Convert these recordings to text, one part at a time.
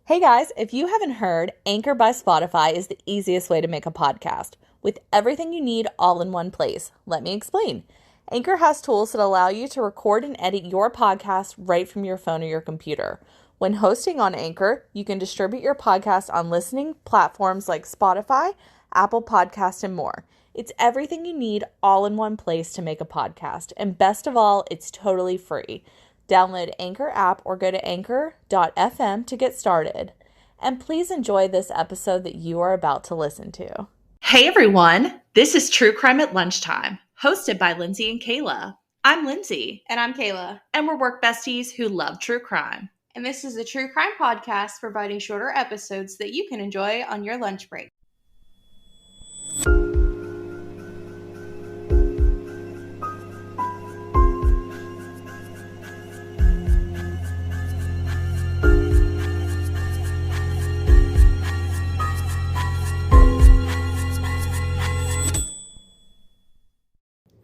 Hey guys, if you haven't heard, Anchor by Spotify is the easiest way to make a podcast with everything you need all in one place. Let me explain. Anchor has tools that allow you to record and edit your podcast right from your phone or your computer. When hosting on Anchor, you can distribute your podcast on listening platforms like Spotify, Apple Podcast, and more. It's everything you need all in one place to make a podcast. And best of all, it's totally free. Download Anchor app or go to anchor.fm to get started. And please enjoy this episode that you are about to listen to. Hey everyone, this is True Crime at Lunchtime, hosted by Lindsay and Kayla. I'm Lindsay. And I'm Kayla. And we're work besties who love true crime. And this is a true crime podcast providing shorter episodes that you can enjoy on your lunch break.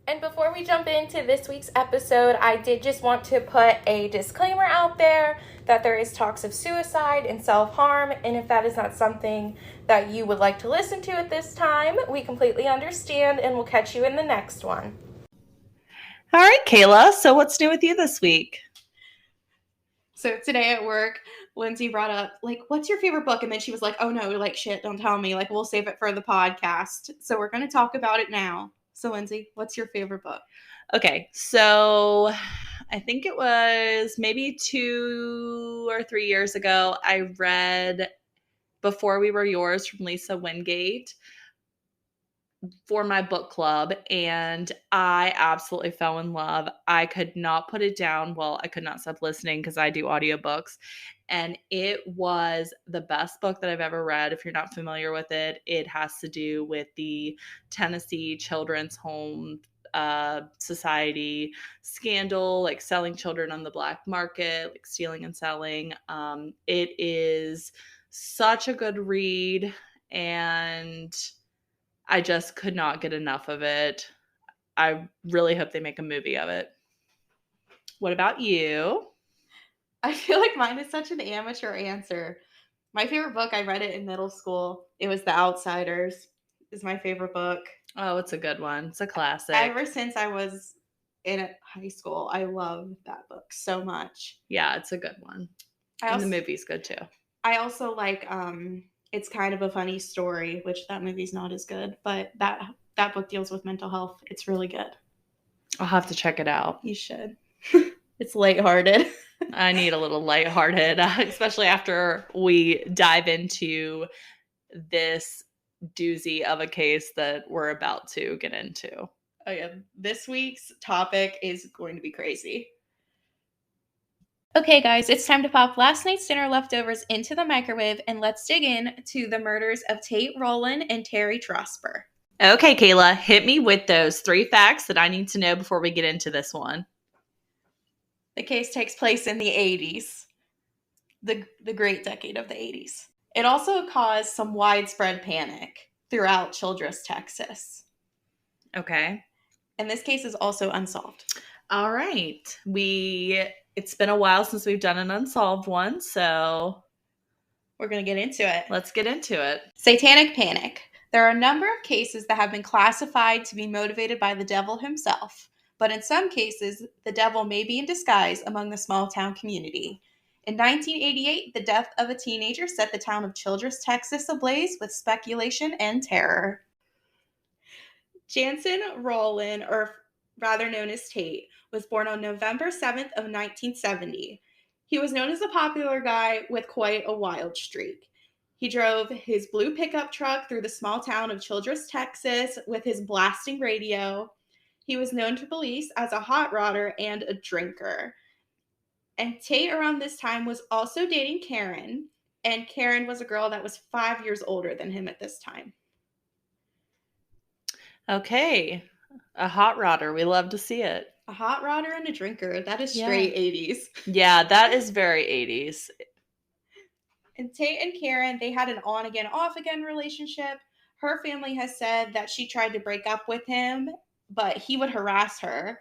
And before we jump into this week's episode, I did just want to put a disclaimer out there that there is talks of suicide and self-harm, and if that is not something that you would like to listen to at this time, we completely understand, and we'll catch you in the next one. All right, Kayla, so what's new with you this week? So today at work, Lindsay brought up, what's your favorite book? And then she was like, oh no, shit, don't tell me. We'll save it for the podcast. So we're going to talk about it now. So, Lindsay, what's your favorite book? Okay, so I think it was maybe 2 or 3 years ago, I read Before We Were Yours from Lisa Wingate for my book club, and I absolutely fell in love. I could not put it down. Well, I could not stop listening because I do audiobooks, and it was the best book that I've ever read. If you're not familiar with it, it has to do with the Tennessee Children's Home Society scandal, selling children on the black market, stealing and selling. It is such a good read, and I just could not get enough of it. I really hope they make a movie of it. What about you? I feel like mine is such an amateur answer. My favorite book, I read it in middle school. It was The Outsiders. Is my favorite book. Oh, it's a good one. It's a classic. Ever since I was in high school, I love that book so much. Yeah, it's a good one. And the movie's good too. I also like It's Kind of a Funny Story, which that movie's not as good, but that book deals with mental health. It's really good. I'll have to check it out. You should. It's lighthearted. I need a little lighthearted, especially after we dive into this doozy of a case that we're about to get into. Oh yeah, this week's topic is going to be crazy. Okay, guys, it's time to pop last night's dinner leftovers into the microwave, and let's dig in to the murders of Tate, Rowland, and Terrie Trosper. Okay, Kayla, hit me with those 3 facts that I need to know before we get into this one. The case takes place in the 80s, the great decade of the 80s. It also caused some widespread panic throughout Childress, Texas. Okay. And this case is also unsolved. All right. It's been a while since we've done an unsolved one, so we're going to get into it. Let's get into it. Satanic panic. There are a number of cases that have been classified to be motivated by the devil himself, but in some cases, the devil may be in disguise among the small town community. In 1988, the death of a teenager set the town of Childress, Texas ablaze with speculation and terror. Jansen Rowland, or rather known as Tate, was born on November 7th of 1970. He was known as a popular guy with quite a wild streak. He drove his blue pickup truck through the small town of Childress, Texas with his blasting radio. He was known to police as a hot rodder and a drinker. And Tate around this time was also dating Karen, and Karen was a girl that was 5 years older than him at this time. Okay. A hot rodder. We love to see it. A hot rodder and a drinker. That is straight 80s. Yeah, that is very 80s. And Tate and Karen, they had an on-again, off-again relationship. Her family has said that she tried to break up with him, but he would harass her.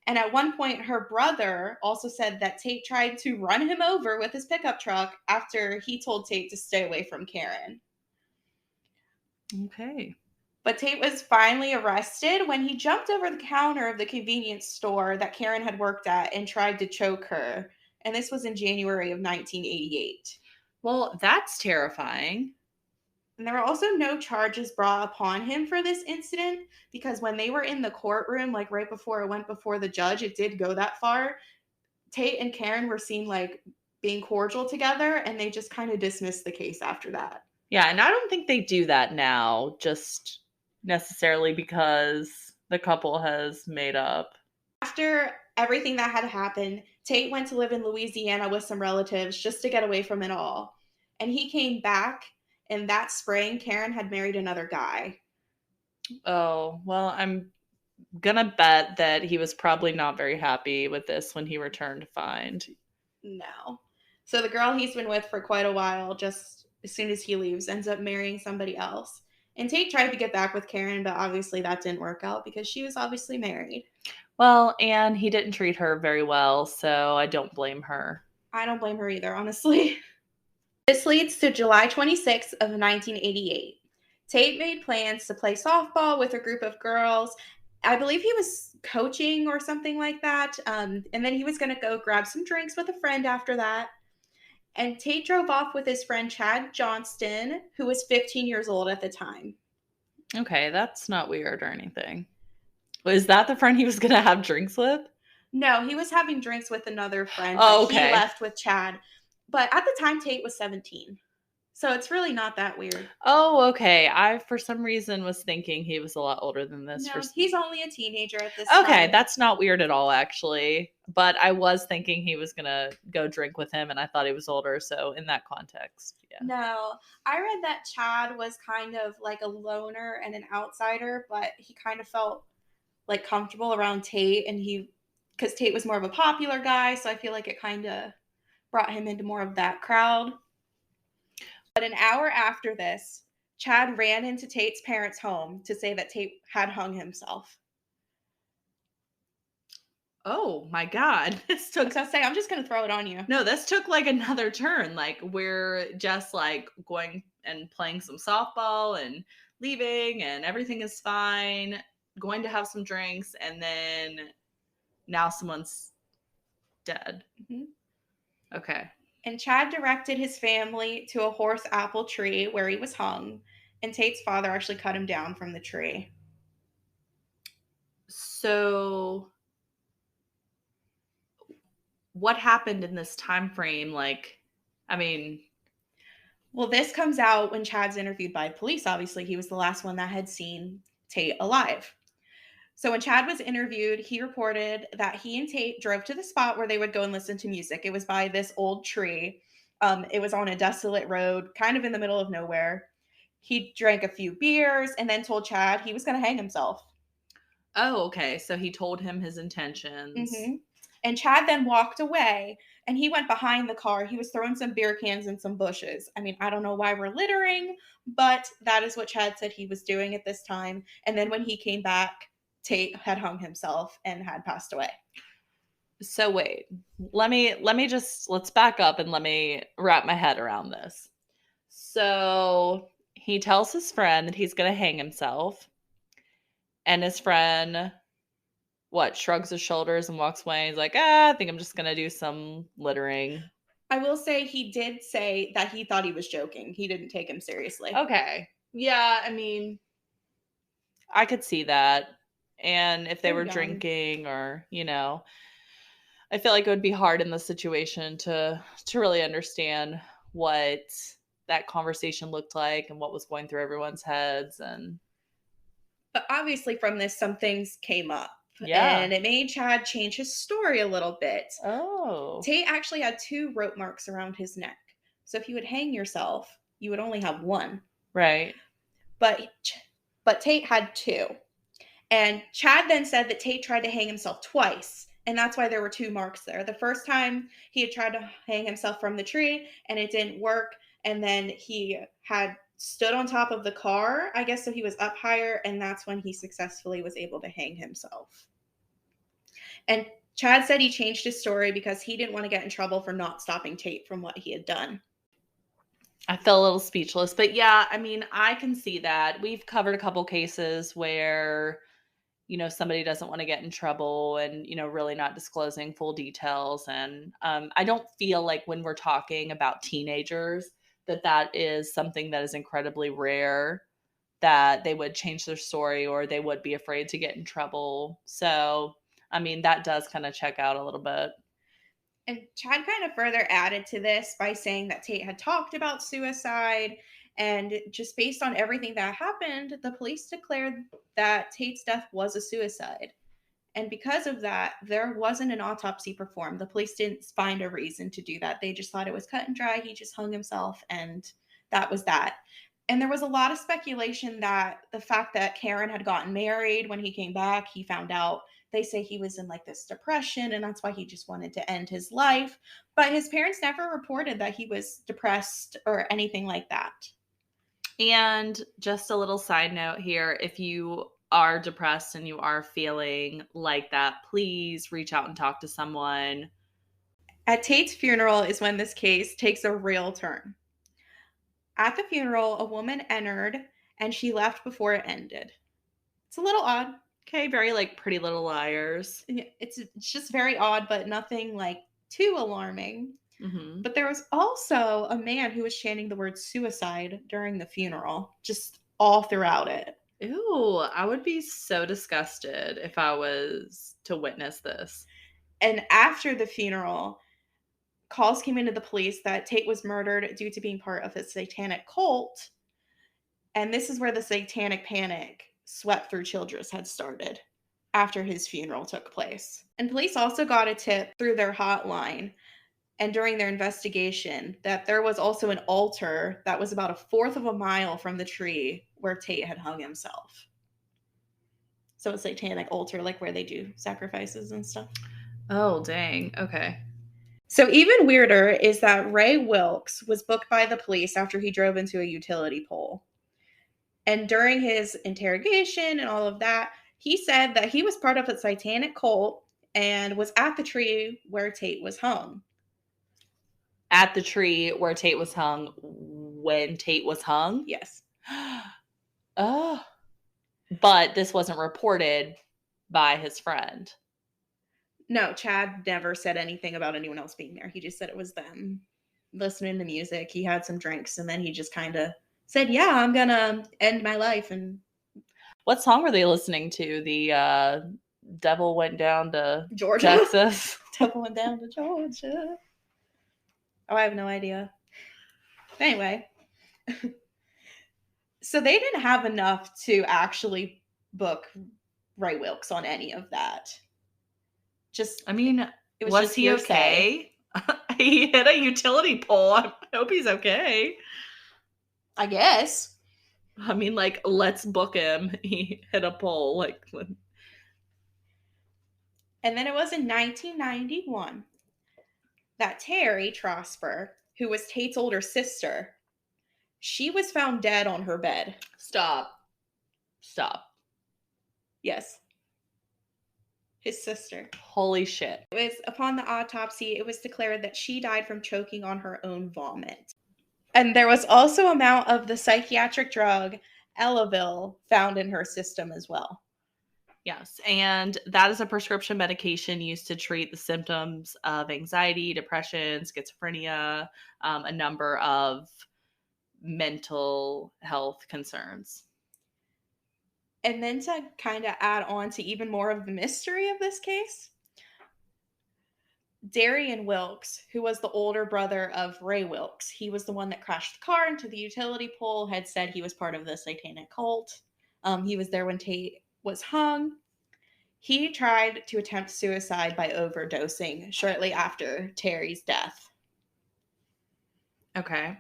And at one point, her brother also said that Tate tried to run him over with his pickup truck after he told Tate to stay away from Karen. Okay. But Tate was finally arrested when he jumped over the counter of the convenience store that Karen had worked at and tried to choke her. And this was in January of 1988. Well, that's terrifying. And there were also no charges brought upon him for this incident because when they were in the courtroom, like right before it went before the judge, it did go that far. Tate and Karen were seen like being cordial together, and they just kind of dismissed the case after that. Yeah, and I don't think they do that now, just necessarily because the couple has made up. After everything that had happened, Tate went to live in Louisiana with some relatives just to get away from it all. And he came back, and that spring, Karen had married another guy. Oh, well, I'm gonna bet that he was probably not very happy with this when he returned to find. No. So the girl he's been with for quite a while, just as soon as he leaves, ends up marrying somebody else. And Tate tried to get back with Karen, but obviously that didn't work out because she was obviously married. Well, and he didn't treat her very well, so I don't blame her. I don't blame her either, honestly. This leads to July 26th of 1988. Tate made plans to play softball with a group of girls. I believe he was coaching or something like that. And then he was going to go grab some drinks with a friend after that. And Tate drove off with his friend Chad Johnston, who was 15 years old at the time. Okay, that's not weird or anything. Was that the friend he was going to have drinks with? No, he was having drinks with another friend. Oh, He okay. left with Chad. But at the time, Tate was 17. So it's really not that weird. Oh, okay. I, for some reason, was thinking he was a lot older than this. No, he's only a teenager at this time. Okay, that's not weird at all, actually. But I was thinking he was going to go drink with him, and I thought he was older. So in that context, yeah. No, I read that Chad was kind of like a loner and an outsider, but he kind of felt like comfortable around Tate, and because Tate was more of a popular guy, so I feel like it kind of brought him into more of that crowd. But an hour after this, Chad ran into Tate's parents' home to say that Tate had hung himself. Oh my God. This took. So I say, I'm just going to throw it on you. No, this took like another turn. Like we're just like going and playing some softball and leaving, and everything is fine. Going to have some drinks, and then now someone's dead. Mm-hmm. Okay. And Chad directed his family to a horse apple tree where he was hung, and Tate's father actually cut him down from the tree. So what happened in this time frame? Like, I mean, well, this comes out when Chad's interviewed by police. Obviously, he was the last one that had seen Tate alive. So when Chad was interviewed, he reported that he and Tate drove to the spot where they would go and listen to music. It was by this old tree. It was on a desolate road, kind of in the middle of nowhere. He drank a few beers and then told Chad he was going to hang himself. Oh, okay. So he told him his intentions. Mm-hmm. And Chad then walked away, and he went behind the car. He was throwing some beer cans in some bushes. I mean, I don't know why we're littering, but that is what Chad said he was doing at this time. And then when he came back, Tate had hung himself and had passed away. So wait, let's back up and let me wrap my head around this. So he tells his friend that he's going to hang himself, and his friend, shrugs his shoulders and walks away. He's like, I think I'm just going to do some littering. I will say he did say that he thought he was joking. He didn't take him seriously. Okay. Yeah, I mean, I could see that. And if they were drinking or, I feel like it would be hard in this situation to really understand what that conversation looked like and what was going through everyone's heads. But obviously from this, some things came up. Yeah. And it made Chad change his story a little bit. Oh. Tate actually had 2 rope marks around his neck. So if you would hang yourself, you would only have 1. Right. But Tate had 2. And Chad then said that Tate tried to hang himself twice. And that's why there were 2 marks there. The first time he had tried to hang himself from the tree and it didn't work. And then he had stood on top of the car, I guess, so he was up higher. And that's when he successfully was able to hang himself. And Chad said he changed his story because he didn't want to get in trouble for not stopping Tate from what he had done. I feel a little speechless, but yeah, I mean, I can see that. We've covered a couple cases where, somebody doesn't want to get in trouble and, really not disclosing full details. And I don't feel like when we're talking about teenagers that is something that is incredibly rare, that they would change their story or they would be afraid to get in trouble. So, I mean, that does kind of check out a little bit. And Chad kind of further added to this by saying that Tate had talked about suicide. And just based on everything that happened, the police declared that Tate's death was a suicide. And because of that, there wasn't an autopsy performed. The police didn't find a reason to do that. They just thought it was cut and dry. He just hung himself, and that was that. And there was a lot of speculation that the fact that Karen had gotten married when he came back, he found out. They say he was in like this depression, and that's why he just wanted to end his life. But his parents never reported that he was depressed or anything like that. And just a little side note here, if you are depressed and you are feeling like that, please reach out and talk to someone. At Tate's funeral is when this case takes a real turn. At the funeral, a woman entered and she left before it ended. It's a little odd. Okay, very like Pretty Little Liars. It's just very odd, but nothing like too alarming. Mm-hmm. But there was also a man who was chanting the word suicide during the funeral, just all throughout it. Ew, I would be so disgusted if I was to witness this. And after the funeral, calls came into the police that Tate was murdered due to being part of a satanic cult. And this is where the satanic panic swept through Childress had started after his funeral took place. And police also got a tip through their hotline and during their investigation that there was also an altar that was about 1/4 of a mile from the tree where Tate had hung himself. So a satanic altar, like where they do sacrifices and stuff. Oh, dang. Okay. So even weirder is that Ray Wilkes was booked by the police after he drove into a utility pole. And during his interrogation and all of that, he said that he was part of a satanic cult and was at the tree where Tate was hung. At the tree where Tate was hung when Tate was hung? Yes. Oh. But this wasn't reported by his friend. No, Chad never said anything about anyone else being there. He just said it was them listening to music. He had some drinks, and then he just kind of said, yeah, I'm going to end my life. And what song were they listening to? The Devil Went Down to Georgia. Texas? Devil Went Down to Georgia. Oh, I have no idea. Anyway. So they didn't have enough to actually book Ray Wilkes on any of that. I mean, it was he okay? He hit a utility pole. I hope he's okay. I guess. I mean, like, let's book him. He hit a pole. Like, and then it was in 1991 that Terrie Trosper, who was Tate's older sister, she was found dead on her bed. Stop. Yes. His sister. Holy shit. It was upon the autopsy, it was declared that she died from choking on her own vomit. And there was also an amount of the psychiatric drug Elavil found in her system as well. Yes, and that is a prescription medication used to treat the symptoms of anxiety, depression, schizophrenia, a number of mental health concerns. And then to kind of add on to even more of the mystery of this case, Darian Wilkes, who was the older brother of Ray Wilkes, he was the one that crashed the car into the utility pole, had said he was part of the satanic cult. He was there when Tate was hung. He tried to attempt suicide by overdosing shortly after Terrie's death. Okay.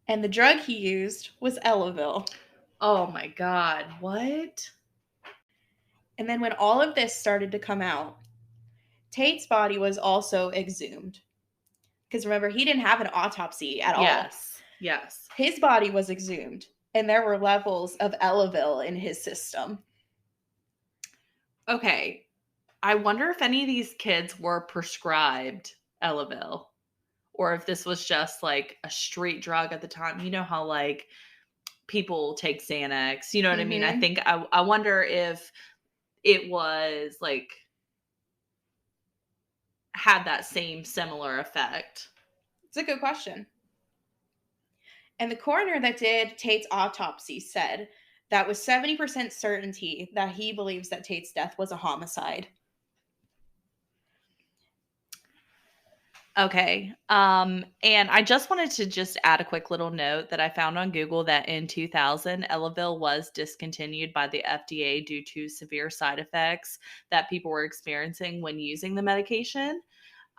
And the drug he used was Elavil. Oh my God, what? And then when all of this started to come out, Tate's body was also exhumed. Because remember, he didn't have an autopsy at all. Yes. His body was exhumed, and there were levels of Elavil in his system. Okay. I wonder if any of these kids were prescribed Elavil or if this was just like a street drug at the time. You know how like people take Xanax, you know what I mean? I Mhm. think I wonder if it was like had that same similar effect. It's a good question. And the coroner that did Tate's autopsy said that with 70% certainty that he believes that Tate's death was a homicide. Okay. And I just wanted to just add a quick little note that I found on Google that in 2000, Elavil was discontinued by the FDA due to severe side effects that people were experiencing when using the medication.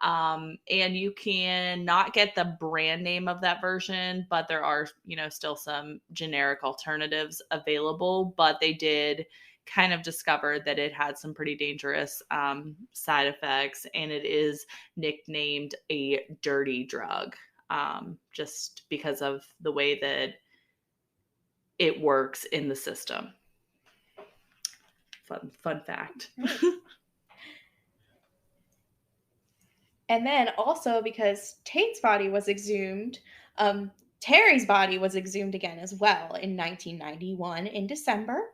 And you can not get the brand name of that version, but there are, still some generic alternatives available. But they did kind of discover that it had some pretty dangerous side effects, and it is nicknamed a dirty drug, just because of the way that it works in the system. Fun fact. And then also because Tate's body was exhumed, Terrie's body was exhumed again as well in 1991 in December.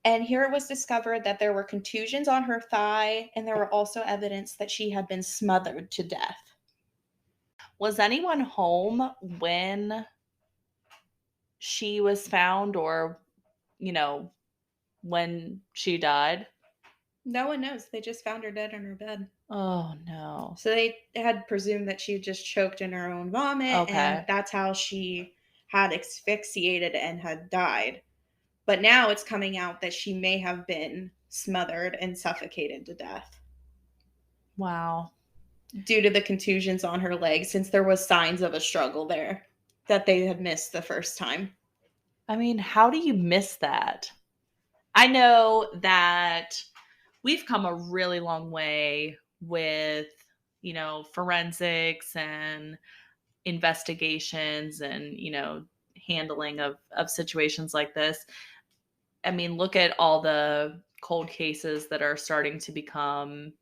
And here it was discovered that there were contusions on her thigh, and there were also evidence that she had been smothered to death. Was anyone home when she was found, or, when she died? No one knows. They just found her dead in her bed. Oh, no. So they had presumed that she just choked in her own vomit, and Okay. that's how she had asphyxiated and had died. But now it's coming out that she may have been smothered and suffocated to death Wow. due to the contusions on her legs, since there was signs of a struggle there that they had missed the first time. I mean, how do you miss that? I know that we've come a really long way with, forensics and investigations and, handling of situations like this. I mean, look at all the cold cases that are starting to become,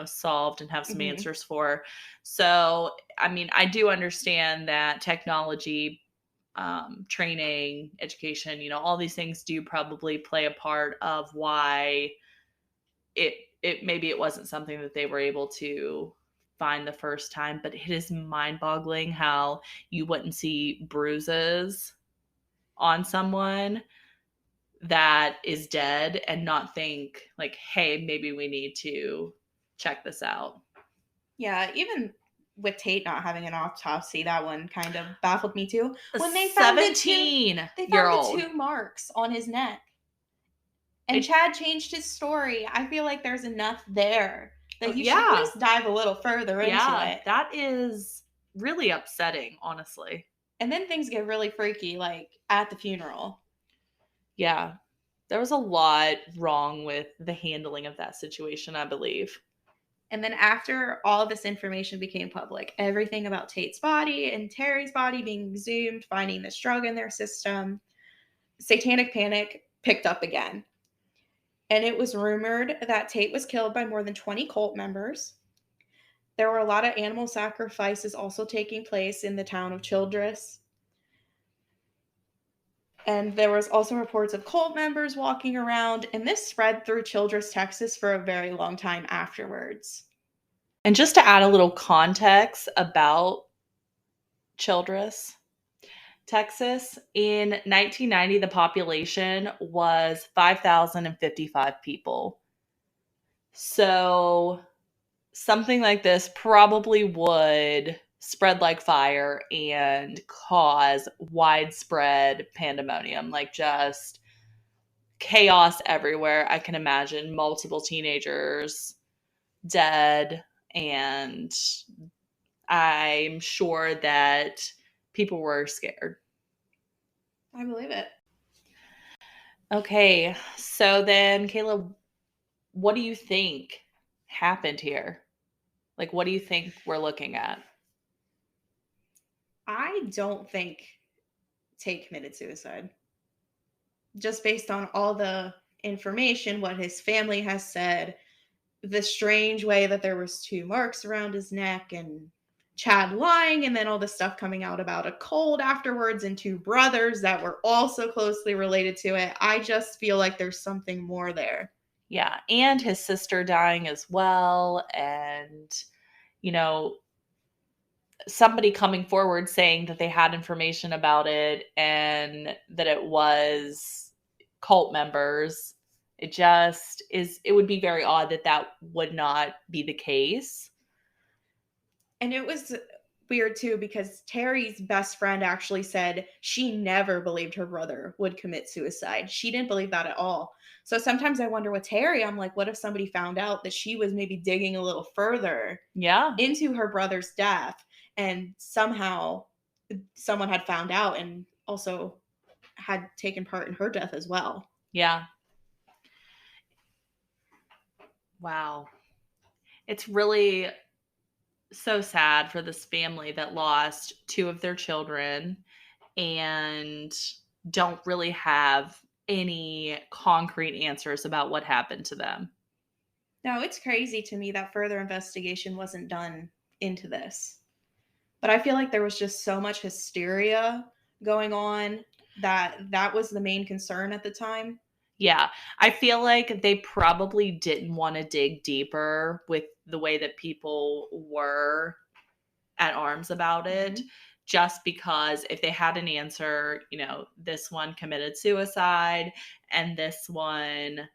solved and have some Mm-hmm. answers for. So, I mean, I do understand that technology, training, education, all these things do probably play a part of why it maybe it wasn't something that they were able to find the first time, but it is mind-boggling how you wouldn't see bruises on someone that is dead and not think like, hey, maybe we need to check this out. Yeah, even with Tate not having an autopsy, that one kind of baffled me too. A When they found the 17-year-old. two marks on his neck, and Chad changed his story. I feel like there's enough there that you should at least dive a little further into it. That is really upsetting, honestly. And then things get really freaky, like at the funeral. Yeah. There was a lot wrong with the handling of that situation, I believe. And then after all of this information became public, everything about Tate's body and Terrie's body being exhumed, finding this drug in their system, Satanic panic picked up again. And it was rumored that Tate was killed by more than 20 cult members. There were a lot of animal sacrifices also taking place in the town of Childress. And there was also reports of cult members walking around, and this spread through Childress, Texas for a very long time afterwards. And just to add a little context about Childress, Texas, in 1990, the population was 5,055 people. So something like this probably would spread like fire and cause widespread pandemonium, like just chaos everywhere. I can imagine multiple teenagers dead, and I'm sure that people were scared. I believe it. Okay, so then, Kayla, what do you think happened here? Like, what do you think we're looking at? I don't think Tate committed suicide. Just based on all the information, what his family has said, the strange way that there was 2 marks around his neck, and Chad lying, and then all this stuff coming out about a cold afterwards, and 2 brothers that were also closely related to it. I just feel like there's something more there. Yeah, and his sister dying as well, and somebody coming forward saying that they had information about it and that it was cult members. It would be very odd that would not be the case. And it was weird too, because Terrie's best friend actually said she never believed her brother would commit suicide. She didn't believe that at all. So sometimes I wonder with Terrie, I'm like, what if somebody found out that she was maybe digging a little further into her brother's death, and somehow someone had found out and also had taken part in her death as well. Yeah. Wow. It's really so sad for this family that lost 2 of their children and don't really have any concrete answers about what happened to them. No, it's crazy to me that further investigation wasn't done into this. But I feel like there was just so much hysteria going on that was the main concern at the time. Yeah, I feel like they probably didn't want to dig deeper with the way that people were at arms about it, just because if they had an answer, this one committed suicide and this one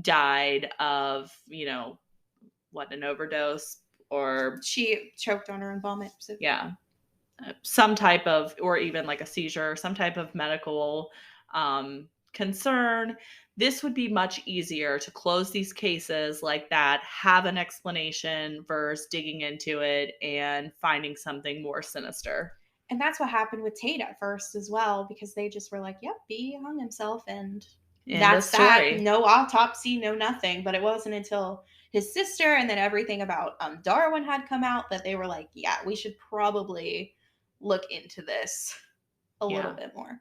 died of, an overdose, or she choked on her own vomit. So. Yeah. Some type of, or even like a seizure, some type of medical concern. This would be much easier to close these cases like that, have an explanation versus digging into it and finding something more sinister. And that's what happened with Tate at first as well, because they just were like, yep, he hung himself, and that's that. No autopsy, no nothing. But it wasn't until his sister and then everything about Darwin had come out that they were like, yeah, we should probably look into this a little bit more.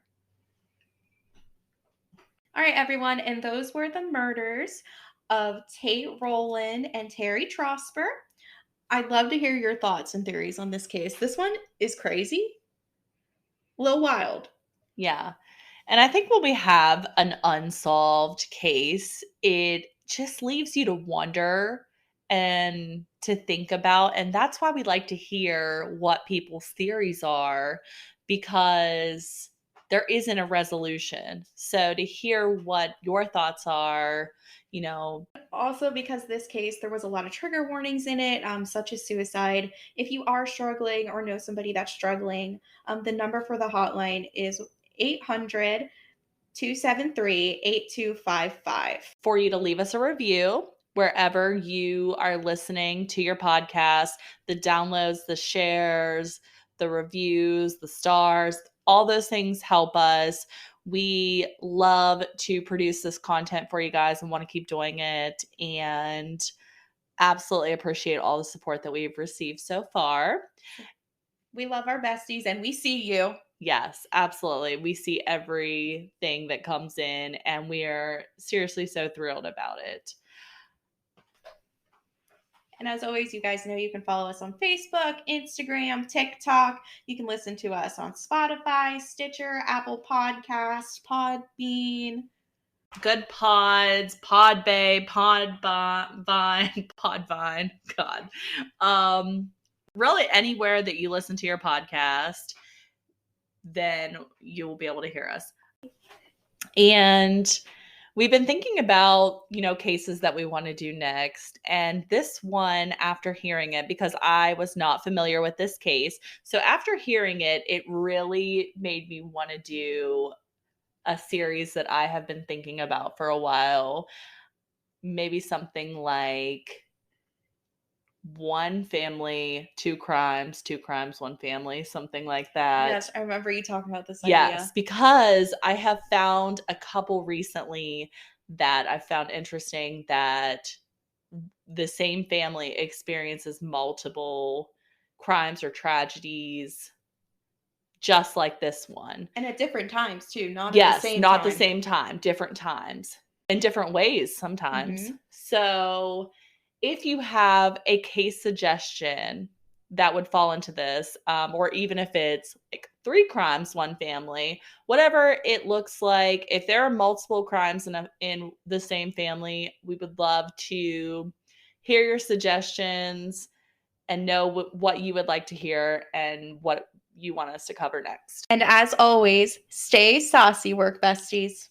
All right, everyone. And those were the murders of Tate Rowland and Terrie Trosper. I'd love to hear your thoughts and theories on this case. This one is crazy. A little wild. Yeah. And I think when we have an unsolved case, it just leaves you to wonder and to think about. And that's why we like to hear what people's theories are, because there isn't a resolution. So to hear what your thoughts are, Also, because this case, there was a lot of trigger warnings in it, such as suicide. If you are struggling or know somebody that's struggling, the number for the hotline is 800-273-8255. For you to leave us a review wherever you are listening to your podcast. The downloads, the shares, the reviews, the stars, all those things help us. We love to produce this content for you guys and want to keep doing it, and absolutely appreciate all the support that we've received so far. We love our besties, and we see you. Yes, absolutely. We see everything that comes in, and we are seriously so thrilled about it. And as always, you guys know you can follow us on Facebook, Instagram, TikTok. You can listen to us on Spotify, Stitcher, Apple Podcasts, Podbean. Good Pods, Podbay, Podvine, God. Really anywhere that you listen to your podcast, then you will be able to hear us. And we've been thinking about, cases that we want to do next. And this one, after hearing it, because I was not familiar with this case. So after hearing it, it really made me want to do a series that I have been thinking about for a while. Maybe something like One Family, Two Crimes, One Family, something like that. Yes, I remember you talking about this idea. Yes, because I have found a couple recently that I found interesting, that the same family experiences multiple crimes or tragedies just like this one. And at different times too, not yes, at the same not time. the same time, different times, in different ways sometimes. So if you have a case suggestion that would fall into this, or even if it's like 3 crimes, 1 family, whatever it looks like, if there are multiple crimes in the same family, we would love to hear your suggestions and know what you would like to hear and what you want us to cover next. And as always, stay saucy, work besties.